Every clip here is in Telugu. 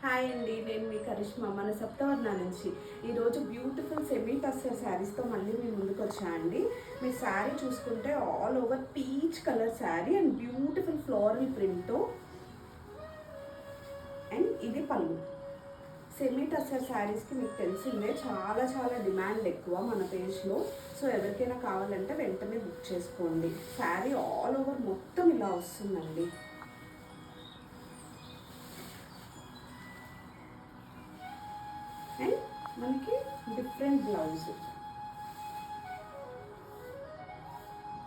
హాయ్ అండి, నేను మీ కరిష్మా మన సప్తవర్ణ నుంచి. ఈరోజు బ్యూటిఫుల్ సెమీ టస్సర్ శారీస్తో మళ్ళీ మీ ముందుకు వచ్చా అండి. మీ శారీ చూసుకుంటే all over peach colour sari and beautiful floral ప్రింట్తో, అండ్ ఇది పళ్ళు. సెమీ టస్సర్ శారీస్కి మీకు తెలిసిందే చాలా చాలా డిమాండ్ ఎక్కువ మన పేజ్లో. సో ఎవరికైనా కావాలంటే వెంటనే బుక్ చేసుకోండి. శారీ ఆల్ ఓవర్ మొత్తం ఇలా వస్తుందండి. అండ్ మనకి డిఫరెంట్ బ్లౌజ్,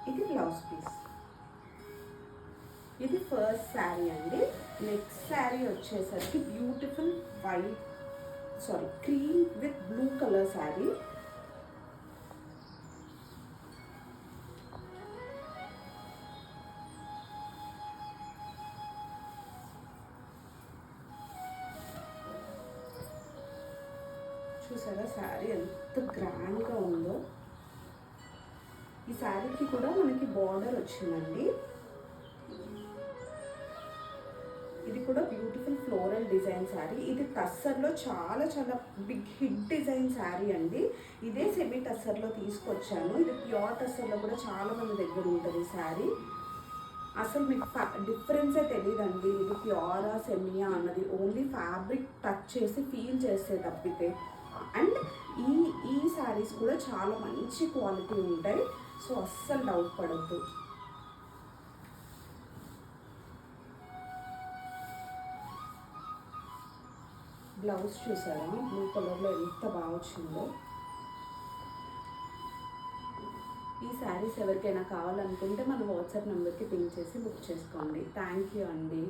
ఇది బ్లౌజ్ పీస్. ఇది ఫస్ట్ శారీ అండి. నెక్స్ట్ శారీ వచ్చేసరికి beautiful cream with blue colour sari. చూసారా శారీ ఎంత గ్రాండ్గా ఉందో. ఈ శారీకి కూడా మనకి బార్డర్ వచ్చిందండి. ఇది కూడా బ్యూటిఫుల్ ఫ్లోరల్ డిజైన్ శారీ. ఇది టస్సర్లో చాలా చాలా బిగ్ హిట్ డిజైన్ శారీ అండి. ఇదే సెమీ టస్సర్లో తీసుకొచ్చాను. ఇది ప్యూర్ టస్సర్లో కూడా చాలా మంది దగ్గర ఉంటుంది శారీ. అసలు మీకు డిఫరెన్సే తెలియదండి, ఇది ప్యూరా సెమీయా అన్నది. ఓన్లీ ఫ్యాబ్రిక్ టచ్ చేసి ఫీల్ చేస్తే తప్పితే. అండ్ ఈ శారీస్ కూడా చాలా మంచి క్వాలిటీ ఉంటాయి. సో అస్సలు డౌట్ పడద్దు. బ్లౌజ్ చూసారా బ్లూ కలర్లో ఎంత బాగా వచ్చిందో. ఈ శారీస్ ఎవరికైనా కావాలనుకుంటే మన వాట్సాప్ నెంబర్కి పింక్ చేసి బుక్ చేసుకోండి. థ్యాంక్ యూ అండి.